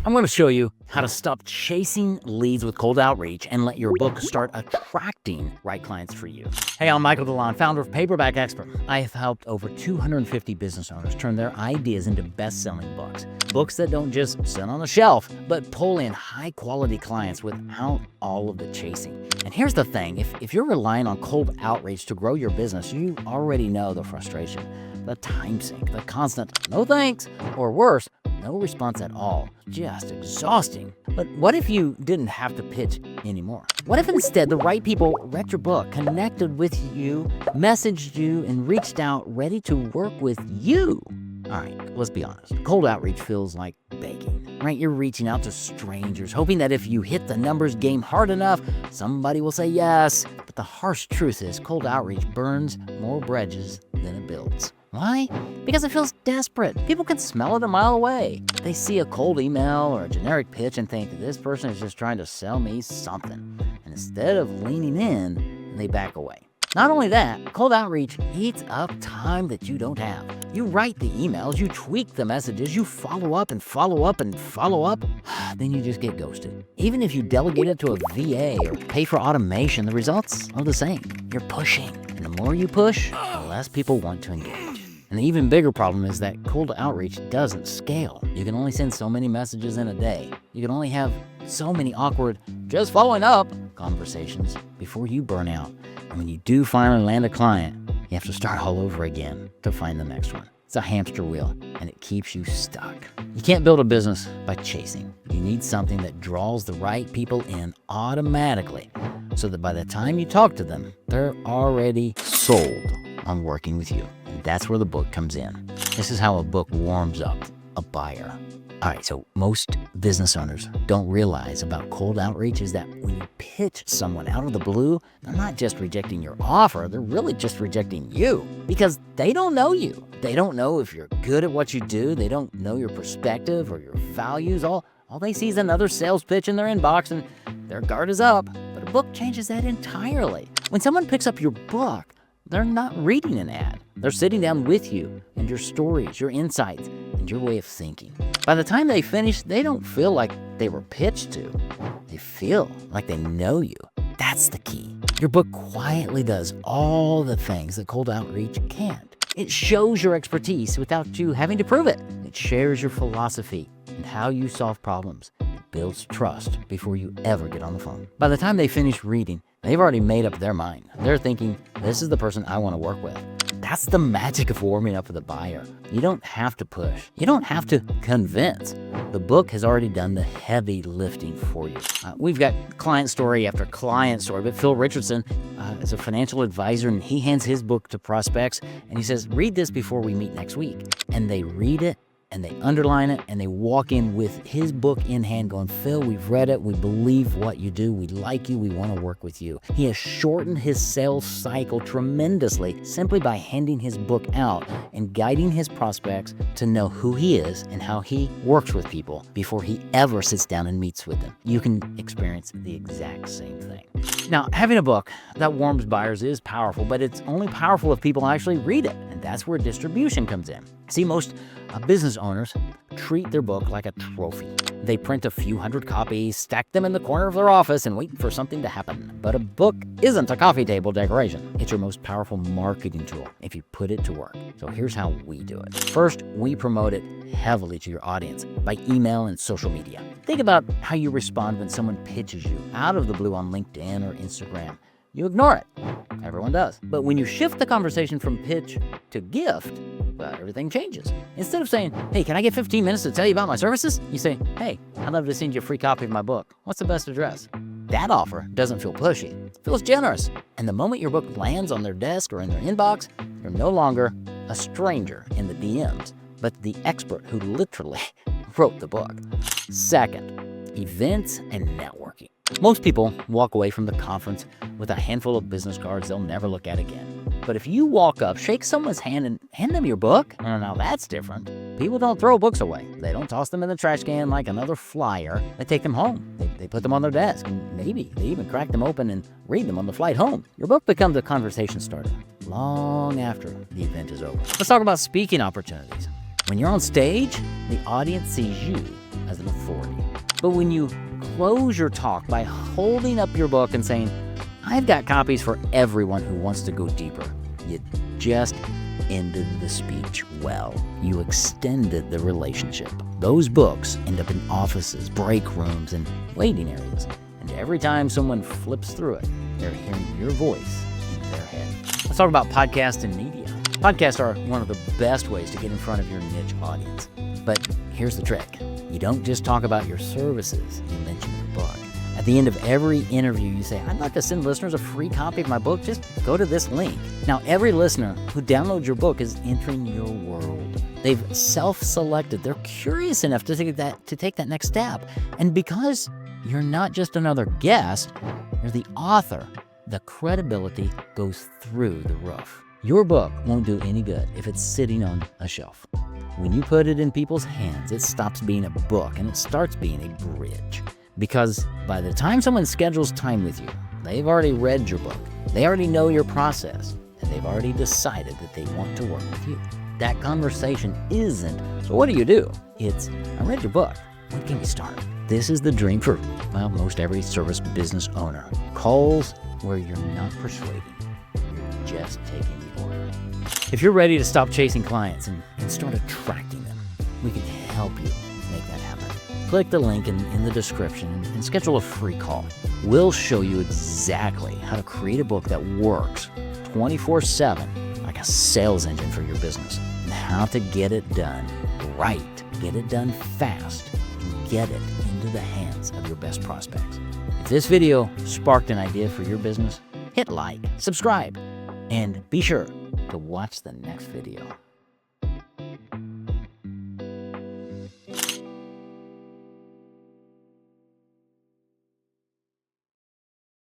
I'm going to show you how to stop chasing leads with cold outreach and let your book start attracting right clients for you. Hey, I'm Michael DeLon, founder of Paperback Expert. I have helped over 250 business owners turn their ideas into best-selling books. Books that don't just sit on a shelf, but pull in high-quality clients without all of the chasing. And here's the thing, if you're relying on cold outreach to grow your business, you already know the frustration, the time sink, the constant no thanks, or worse, no response at all. Just exhausting. But what if you didn't have to pitch anymore? What if instead the right people read your book, connected with you, messaged you, and reached out ready to work with you? All right, let's be honest. Cold outreach feels like begging, right? You're reaching out to strangers, hoping that if you hit the numbers game hard enough, somebody will say yes. But the harsh truth is cold outreach burns more bridges than it builds. Why? Because it feels desperate. People can smell it a mile away. They see a cold email or a generic pitch and think this person is just trying to sell me something. And instead of leaning in, they back away. Not only that, cold outreach eats up time that you don't have. You write the emails, you tweak the messages, you follow up and follow up and follow up, then you just get ghosted. Even if you delegate it to a VA or pay for automation, the results are the same. You're pushing, and the more you push, the less people want to engage. And the even bigger problem is that cold outreach doesn't scale. You can only send so many messages in a day. You can only have so many awkward, just following up conversations before you burn out. And when you do finally land a client, you have to start all over again to find the next one. It's a hamster wheel, and it keeps you stuck. You can't build a business by chasing. You need something that draws the right people in automatically, so that by the time you talk to them, they're already sold on working with you. And that's where the book comes in. This is how a book warms up a buyer. All right, so most business owners don't realize about cold outreach is that when you pitch someone out of the blue, they're not just rejecting your offer, they're really just rejecting you because they don't know you. They don't know if you're good at what you do. They don't know your perspective or your values. All they see is another sales pitch in their inbox and their guard is up. But a book changes that entirely. When someone picks up your book, they're not reading an ad. They're sitting down with you and your stories, your insights, and your way of thinking. By the time they finish, they don't feel like they were pitched to. They feel like they know you. That's the key. Your book quietly does all the things that cold outreach can't. It shows your expertise without you having to prove it. It shares your philosophy and how you solve problems. It builds trust before you ever get on the phone. By the time they finish reading, they've already made up their mind. They're thinking, this is the person I want to work with. That's the magic of warming up for the buyer. You don't have to push. You don't have to convince. The book has already done the heavy lifting for you. We've got client story after client story, but Phil Richardson is a financial advisor, and he hands his book to prospects, and he says, read this before we meet next week. And they read it, and they underline it, and they walk in with his book in hand going, Phil, we've read it. We believe what you do. We like you. We want to work with you. He has shortened his sales cycle tremendously simply by handing his book out and guiding his prospects to know who he is and how he works with people before he ever sits down and meets with them. You can experience the exact same thing. Now, having a book that warms buyers is powerful, but it's only powerful if people actually read it. And that's where distribution comes in. See, most business owners treat their book like a trophy. They print a few hundred copies, stack them in the corner of their office, and wait for something to happen. But a book isn't a coffee table decoration. It's your most powerful marketing tool if you put it to work. So here's how we do it. First, we promote it heavily to your audience by email and social media. Think about how you respond when someone pitches you out of the blue on LinkedIn or Instagram. You ignore it. Everyone does. But when you shift the conversation from pitch to gift, well, everything changes. Instead of saying, hey, can I get 15 minutes to tell you about my services? You say, hey, I'd love to send you a free copy of my book. What's the best address? That offer doesn't feel pushy. It feels generous. And the moment your book lands on their desk or in their inbox, you're no longer a stranger in the DMs, but the expert who literally wrote the book. Second, events and networking. Most people walk away from the conference with a handful of business cards they'll never look at again. But if you walk up, shake someone's hand, and hand them your book, well, now that's different. People don't throw books away. They don't toss them in the trash can like another flyer. They take them home. They put them on their desk, and maybe they even crack them open and read them on the flight home. Your book becomes a conversation starter long after the event is over. Let's talk about speaking opportunities. When you're on stage, the audience sees you as an authority. But when you close your talk by holding up your book and saying, I've got copies for everyone who wants to go deeper, you just ended the speech well. You extended the relationship. Those books end up in offices, break rooms, and waiting areas. And every time someone flips through it, they're hearing your voice in their head. Let's talk about podcasts and media. Podcasts are one of the best ways to get in front of your niche audience. But here's the trick. You don't just talk about your services, you mention your book. At the end of every interview, you say, I'd like to send listeners a free copy of my book. Just go to this link. Now, every listener who downloads your book is entering your world. They've self-selected. They're curious enough to take that next step. And because you're not just another guest, you're the author, the credibility goes through the roof. Your book won't do any good if it's sitting on a shelf. When you put it in people's hands, it stops being a book and it starts being a bridge. Because by the time someone schedules time with you, they've already read your book, they already know your process, and they've already decided that they want to work with you. That conversation isn't, so what do? It's, I read your book, when can we start? This is the dream for, well, most every service business owner. Calls where you're not persuading, you're just taking the order. If you're ready to stop chasing clients and start attracting them, we can help you make that happen. Click the link in the description and schedule a free call. We'll show you exactly how to create a book that works 24/7 like a sales engine for your business, and how to get it done right, get it done fast, and get it into the hands of your best prospects. If this video sparked an idea for your business, hit like, subscribe, and be sure to watch the next video.